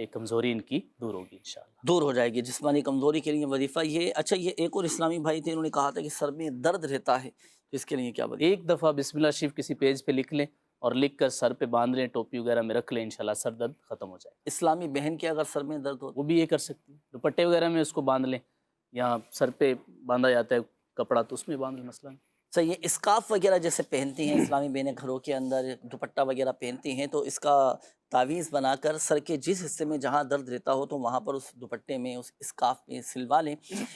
ایک کمزوری ان کی دور ہوگی انشاءاللہ. دور ہو جائے گی. جسمانی کمزوری کے لیے وظیفہ یہ. اچھا یہ ایک اور اسلامی بھائی تھے، انہوں نے کہا تھا کہ سر میں درد رہتا ہے، تو اس کے لیے کیا وظیفہ؟ ایک دفعہ بسم اللہ شریف کسی پیج پہ لکھ لیں اور لکھ کر سر پہ باندھ لیں، ٹوپی وغیرہ میں رکھ لیں، انشاءاللہ سر درد ختم ہو جائے. اسلامی بہن کے اگر سر میں درد ہو وہ بھی یہ کر سکتی ہے، دوپٹے وغیرہ میں اس کو باندھ لیں، یا سر پہ باندھا جاتا ہے کپڑا تو اس میں باندھ لیں مثلا. صحیح ہے. اسکارف وغیرہ جیسے پہنتی ہیں اسلامی بہنیں، گھروں کے اندر دوپٹہ وغیرہ پہنتی ہیں، تو اس کا تعویذ بنا کر سر کے جس حصے میں جہاں درد رہتا ہو تو وہاں پر اس دوپٹے میں اس اسکارف میں سلوا لیں،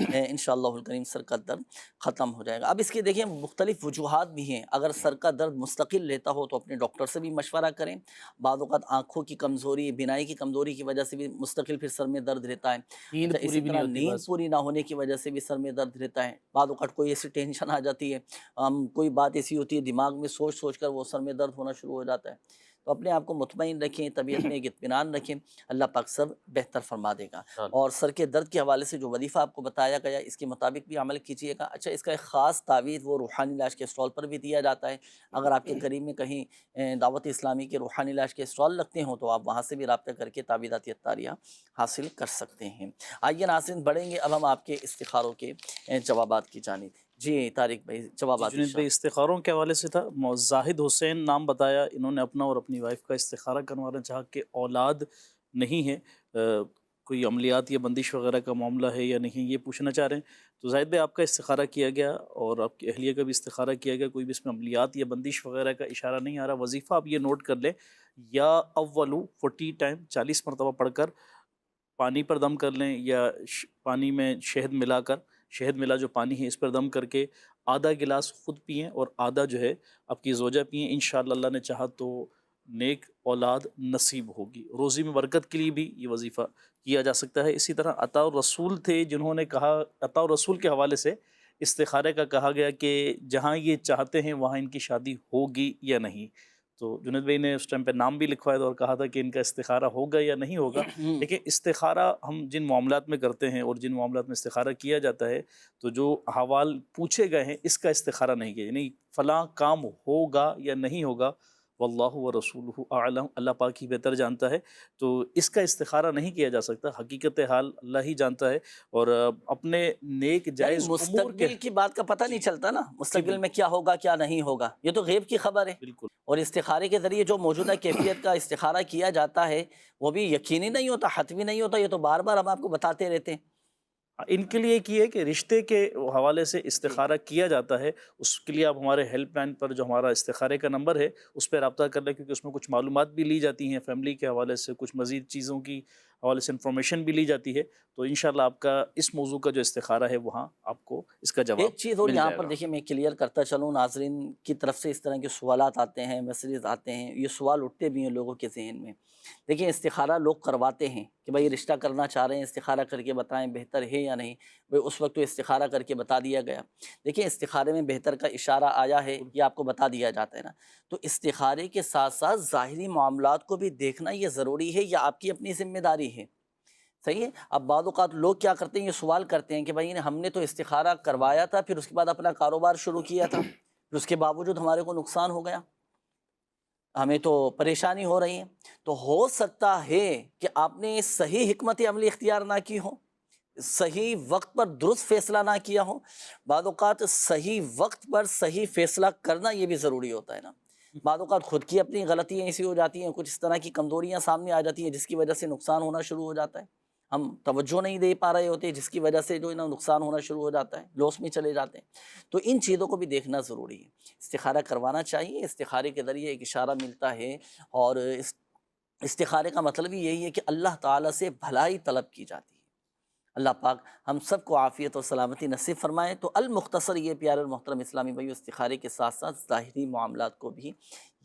انشاءاللہ الکریم سر کا درد ختم ہو جائے گا. اب اس کے دیکھیں مختلف وجوہات بھی ہیں. اگر سر کا درد مستقل لیتا ہو تو اپنے ڈاکٹر سے بھی مشورہ کریں. بعض اوقات آنکھوں کی کمزوری، بینائی کی کمزوری کی وجہ سے بھی مستقل پھر سر میں درد رہتا ہے. اسی طرح نیند پوری نہ ہونے کی وجہ سے بھی سر میں درد رہتا ہے. بعض اوقات کوئی ایسی ٹینشن آ جاتی ہے، کوئی بات ایسی ہوتی ہے دماغ میں سوچ سوچ کر وہ سر میں درد ہونا شروع ہو جاتا ہے. تو اپنے آپ کو مطمئن رکھیں، طبیعت میں ایک اطمینان رکھیں، اللہ پاک سب بہتر فرما دے گا. اور سر کے درد کے حوالے سے جو وظیفہ آپ کو بتایا گیا اس کے مطابق بھی عمل کیجیے گا. اچھا اس کا ایک خاص تعویذ وہ روحانی علاج کے اسٹال پر بھی دیا جاتا ہے. اگر آپ کے قریب میں کہیں دعوت اسلامی کے روحانی علاج کے اسٹال لگتے ہوں تو آپ وہاں سے بھی رابطہ کر کے تعویذات اتاریہ حاصل کر سکتے ہیں. آئیے ناظرین بڑھیں گے اب ہم آپ کے استخاروں کے جوابات کی جانب. جی طارق بھائی جوابات. جنید بھائی استخاروں کے حوالے سے تھا، زاہد حسین نام بتایا، انہوں نے اپنا اور اپنی وائف کا استخارہ کروانا چاہا کہ اولاد نہیں ہے، کوئی عملیات یا بندش وغیرہ کا معاملہ ہے یا نہیں، یہ پوچھنا چاہ رہے ہیں. تو زاہد بھائی آپ کا استخارہ کیا گیا اور آپ کی اہلیہ کا بھی استخارہ کیا گیا، کوئی بھی اس میں عملیات یا بندش وغیرہ کا اشارہ نہیں آ رہا. وظیفہ آپ یہ نوٹ کر لیں، یا اولو 40 ٹائم 40 مرتبہ پڑھ کر پانی پر دم کر لیں، یا پانی میں شہد ملا کر، شہد ملا جو پانی ہے اس پر دم کر کے آدھا گلاس خود پئیں اور آدھا جو ہے آپ کی زوجہ پئیں. انشاءاللہ اللہ نے چاہا تو نیک اولاد نصیب ہوگی. روزی میں برکت کے لیے بھی یہ وظیفہ کیا جا سکتا ہے. اسی طرح عطاء الرسول تھے جنہوں نے کہا، عطاء الرسول کے حوالے سے استخارے کا کہا گیا کہ جہاں یہ چاہتے ہیں وہاں ان کی شادی ہوگی یا نہیں. تو جنید بھائی نے اس ٹائم پہ نام بھی لکھوایا تھا اور کہا تھا کہ ان کا استخارہ ہوگا یا نہیں ہوگا. لیکن استخارہ ہم جن معاملات میں کرتے ہیں اور جن معاملات میں استخارہ کیا جاتا ہے تو جو احوال پوچھے گئے ہیں اس کا استخارہ نہیں کیا، یعنی فلاں کام ہوگا یا نہیں ہوگا، واللہ ورسولہ اعلم، اللہ پاک ہی بہتر جانتا ہے. تو اس کا استخارہ نہیں کیا جا سکتا، حقیقت حال اللہ ہی جانتا ہے. اور اپنے نیک جائز امور کے مستقبل کی بات کا پتہ نہیں چلتا نا، مستقبل میں کیا ہوگا کیا نہیں ہوگا، یہ تو غیب کی خبر ہے. بالکل. اور استخارے کے ذریعے جو موجودہ کیفیت کا استخارہ کیا جاتا ہے وہ بھی یقینی نہیں ہوتا، حتمی نہیں ہوتا. یہ تو بار بار ہم آپ کو بتاتے رہتے ہیں. ان کے لیے ایک یہ ہے کہ رشتے کے حوالے سے استخارہ کیا جاتا ہے. اس کے لیے آپ ہمارے ہیلپ لائن پر جو ہمارا استخارے کا نمبر ہے اس پہ رابطہ کر لیں، کیونکہ اس میں کچھ معلومات بھی لی جاتی ہیں فیملی کے حوالے سے، کچھ مزید چیزوں کی حوالے سے انفارمیشن بھی لی جاتی ہے. تو انشاءاللہ آپ کا اس موضوع کا جو استخارہ ہے وہاں آپ کو اس کا جواب ایک چیز اور مل یہاں جائے پر گا. دیکھیں میں کلیئر کرتا چلوں، ناظرین کی طرف سے اس طرح کے سوالات آتے ہیں، میسیجز آتے ہیں، یہ سوال اٹھتے بھی ہیں لوگوں کے ذہن میں. دیکھیں استخارہ لوگ کرواتے ہیں کہ بھائی رشتہ کرنا چاہ رہے ہیں، استخارہ کر کے بتائیں بہتر ہے یا نہیں. بھائی اس وقت تو استخارہ کر کے بتا دیا گیا. دیکھیں استخارے میں بہتر کا اشارہ آیا ہے یہ آپ کو بتا دیا جاتا ہے نا. تو استخارے کے ساتھ ساتھ ظاہری معاملات کو بھی دیکھنا یہ ضروری ہے، یہ آپ کی اپنی ذمہ داری ہے. صحیح ہے. اب بعض اوقات لوگ کیا کرتے ہیں، یہ سوال کرتے ہیں کہ بھائی ہم نے تو استخارہ کروایا تھا، پھر اس کے بعد اپنا کاروبار شروع کیا تھا، پھر اس کے باوجود ہمارے کو نقصان ہو گیا، ہمیں تو پریشانی ہو رہی ہے. تو ہو سکتا ہے کہ آپ نے صحیح حکمت عملی اختیار نہ کی ہو، صحیح وقت پر درست فیصلہ نہ کیا ہو. بعض اوقات صحیح وقت پر صحیح فیصلہ کرنا یہ بھی ضروری ہوتا ہے نا. بعض اوقات خود کی اپنی غلطیاں ایسی ہو جاتی ہیں، کچھ اس طرح کی کمزوریاں سامنے آ جاتی ہیں جس کی وجہ سے نقصان ہونا شروع ہو جاتا ہے. ہم توجہ نہیں دے پا رہے ہوتے جس کی وجہ سے جو ہے نا نقصان ہونا شروع ہو جاتا ہے، لاس میں چلے جاتے ہیں. تو ان چیزوں کو بھی دیکھنا ضروری ہے. استخارہ کروانا چاہیے. استخارے کے ذریعے ایک اشارہ ملتا ہے، اور استخارے کا مطلب ہی یہی ہے کہ اللہ تعالیٰ سے بھلائی طلب کی جاتی ہے. اللہ پاک ہم سب کو عافیت اور سلامتی نصیب فرمائے. تو المختصر یہ پیارے اور محترم اسلامی بھائیو، استخارے کے ساتھ ساتھ ظاہری معاملات کو بھی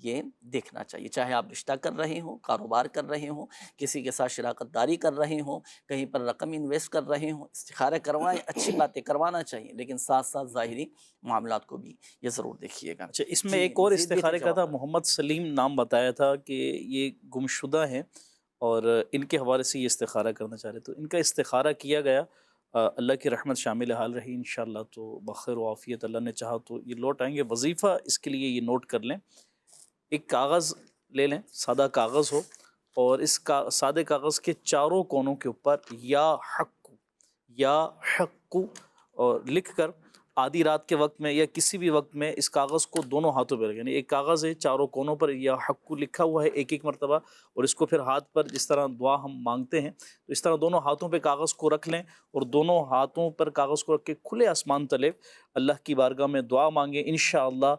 یہ دیکھنا چاہیے. چاہے آپ رشتہ کر رہے ہوں، کاروبار کر رہے ہوں، کسی کے ساتھ شراکت داری کر رہے ہوں، کہیں پر رقم انویسٹ کر رہے ہوں، استخارہ کروائیں. اچھی باتیں کروانا چاہیے، لیکن ساتھ ساتھ ظاہری معاملات کو بھی یہ ضرور دیکھیے گا. اچھا اس میں ایک اور استخارے کا تھا، محمد سلیم نام بتایا تھا کہ یہ گمشدہ ہیں اور ان کے حوالے سے یہ استخارہ کرنا چاہ رہے. تو ان کا استخارہ کیا گیا، اللہ کی رحمت شامل حال رہی انشاءاللہ. تو بخیر و عافیت اللہ نے چاہا تو یہ لوٹ آئیں گے. وظیفہ اس کے لیے یہ نوٹ کر لیں، ایک کاغذ لے لیں، سادہ کاغذ ہو، اور اس کا سادے کاغذ کے چاروں کونوں کے اوپر یا حق اور لکھ کر آدھی رات کے وقت میں یا کسی بھی وقت میں اس کاغذ کو دونوں ہاتھوں پہ رکھیں، یعنی ایک کاغذ ہے چاروں کونوں پر یا حق لکھا ہوا ہے ایک مرتبہ، اور اس کو پھر ہاتھ پر جس طرح دعا ہم مانگتے ہیں تو اس طرح دونوں ہاتھوں پہ کاغذ کو رکھ لیں، اور دونوں ہاتھوں پر کاغذ کو رکھ کے کھلے آسمان تلے اللہ کی بارگاہ میں دعا مانگیں۔ انشاءاللہ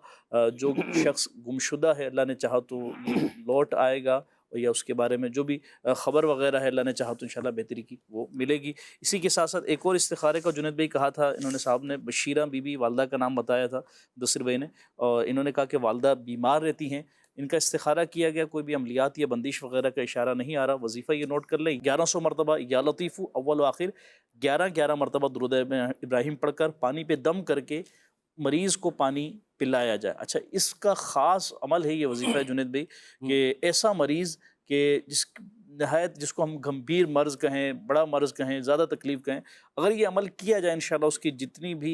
جو شخص گمشدہ ہے اللہ نے چاہا تو یہ لوٹ آئے گا، یا اس کے بارے میں جو بھی خبر وغیرہ ہے اللہ نے چاہا تو انشاءاللہ بہتری کی وہ ملے گی۔ اسی کے ساتھ ساتھ ایک اور استخارے کا جنید بھائی کہا تھا، انہوں نے صاحب نے بشیرہ بی بی والدہ کا نام بتایا تھا دوسرے بھائی نے، اور انہوں نے کہا کہ والدہ بیمار رہتی ہیں، ان کا استخارہ کیا گیا، کوئی بھی عملیات یا بندش وغیرہ کا اشارہ نہیں آ رہا۔ وظیفہ یہ نوٹ کر لیں 1100 مرتبہ یا لطیف اول و آخر 11 مرتبہ درود ابراہیم پڑھ کر پانی پہ دم کر کے مریض کو پانی پلایا جائے۔ اچھا، اس کا خاص عمل ہے یہ وظیفہ جنید بھائی کہ ایسا مریض کہ جس کو ہم گمبھیر مرض کہیں، بڑا مرض کہیں، زیادہ تکلیف کہیں، اگر یہ عمل کیا جائے انشاءاللہ اس کی جتنی بھی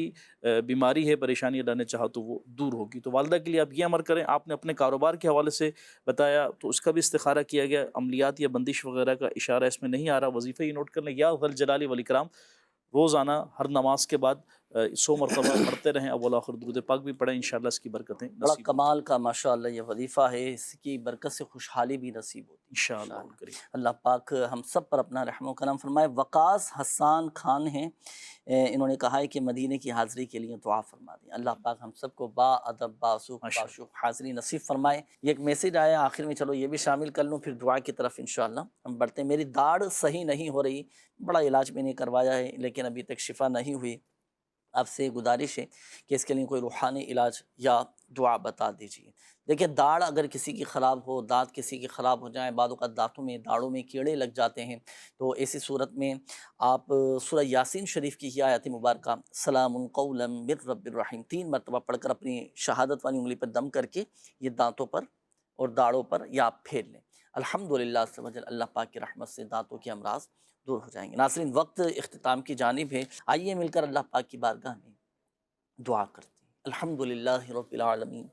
بیماری ہے، پریشانی اللہ نے چاہا تو وہ دور ہوگی۔ تو والدہ کے لیے آپ یہ عمل کریں۔ آپ نے اپنے کاروبار کے حوالے سے بتایا تو اس کا بھی استخارہ کیا گیا، عملیات یا بندش وغیرہ کا اشارہ اس میں نہیں آ رہا۔ وظیفہ یہ نوٹ کر لیں یا ذل جلال والاکرام، روزانہ ہر نماز کے بعد 100 مرتبہ پڑھتے رہیں، اول آخر درود پاک بھی پڑھیں، انشاءاللہ اس کی برکتیں بڑا نصیب کمال کا ماشاءاللہ یہ وظیفہ ہے، اس کی برکت سے خوشحالی بھی نصیب ہوتی ہے انشاءاللہ۔ اللہ پاک ہم سب پر اپنا رحم و کرم فرمائے۔ وقاص حسان خان ہیں، انہوں نے کہا ہے کہ مدینے کی حاضری کے لیے دعا فرما دیں۔ اللہ پاک ہم سب کو با ادب باسوق باشوق حاضری نصیب فرمائے۔ یہ ایک میسیج آیا آخر میں، چلو یہ بھی شامل کر لوں، پھر دعا کی طرف انشاءاللہ ہم بڑھتے ہیں۔ میری داڑھ صحیح نہیں ہو رہی، بڑا علاج میں نے کروایا ہے لیکن ابھی تک شفا نہیں ہوئی، آپ سے گزارش ہے کہ اس کے لیے کوئی روحانی علاج یا دعا بتا دیجیے۔ دیکھیں، داڑھ اگر کسی کی خراب ہو، دانت کسی کی خراب ہو جائیں، بعض اوقات دانتوں میں داڑھوں میں کیڑے لگ جاتے ہیں، تو ایسی صورت میں آپ سورہ یاسین شریف کی ہی آیت مبارکہ سلام قولا من رب الرحیم 3 مرتبہ پڑھ کر اپنی شہادت والی انگلی پر دم کر کے یہ دانتوں پر اور داڑھوں پر یا آپ پھیر لیں۔ الحمدللہ عز و جل اللہ پاک کی رحمت سے دانتوں کے امراض دور ہو جائیں گے۔ ناظرین، وقت اختتام کی جانب ہے، آئیے مل کر اللہ پاک کی بارگاہ میں دعا کرتے ہیں۔ الحمدللہ رب العالمین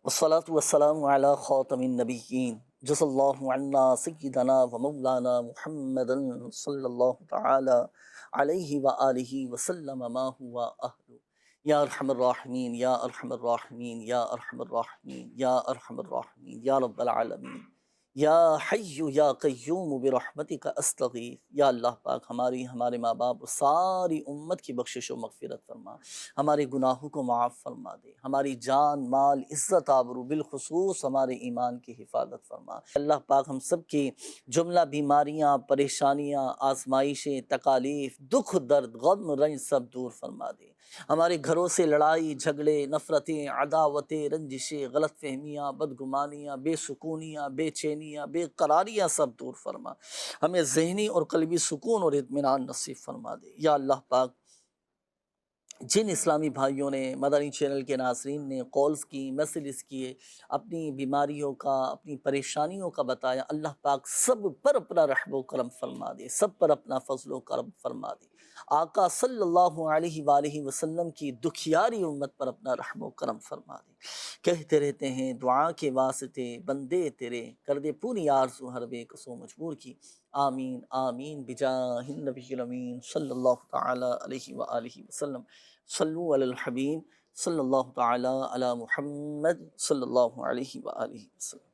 والصلاة والسلام علی خاتم النبیین جزا اللہ عنا سیدنا و مولانا محمد صلی اللہ تعالی علیہ وآلہ وسلم ما ہوا اہلہ یا ارحم الراحمین یا ارحم الراحمین یا ارحم الراحمین یا ارحم الراحمین یا رب العالمین یا حی یا قیوم برحمتک استغیث۔ یا اللہ پاک ہمارے ماں باپ اور ساری امت کی بخشش و مغفرت فرما، ہمارے گناہوں کو معاف فرما دے، ہماری جان مال عزت آبرو بالخصوص ہمارے ایمان کی حفاظت فرما۔ اللہ پاک ہم سب کی جملہ بیماریاں، پریشانیاں، آزمائشیں، تکالیف، دکھ درد غم رنج سب دور فرما دے۔ ہمارے گھروں سے لڑائی جھگڑے، نفرتیں، عداوتیں، رنجشیں، غلط فہمیاں، بدگمانیاں، بے سکونیاں، بے چینیاں، بے قراریاں سب دور فرما، ہمیں ذہنی اور قلبی سکون اور اطمینان نصیب فرما دے۔ یا اللہ پاک جن اسلامی بھائیوں نے مدنی چینل کے ناظرین نے کالز کی، میسیجز کیے، اپنی بیماریوں کا، اپنی پریشانیوں کا بتایا، اللہ پاک سب پر اپنا رحم و کرم فرما دے، سب پر اپنا فضل و کرم فرما دے۔ آقا صلی اللہ علیہ وآلہ وسلم کی دکھیاری امت پر اپنا رحم و کرم فرما دے۔ کہتے رہتے ہیں دعا کے واسطے بندے تیرے، کر دے پوری آرزو ہر بے قصو مجبور کی۔ آمین آمین بجاہ النبی الامین صلی اللہ تعالی علیہ وآلہ وسلم۔ صلو علی الحبیب صلی اللہ تعالی علی محمد صلی اللہ علیہ وآلہ وسلم۔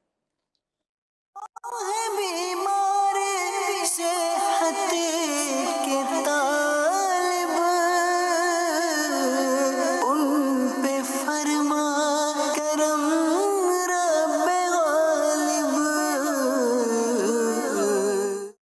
بیمار سے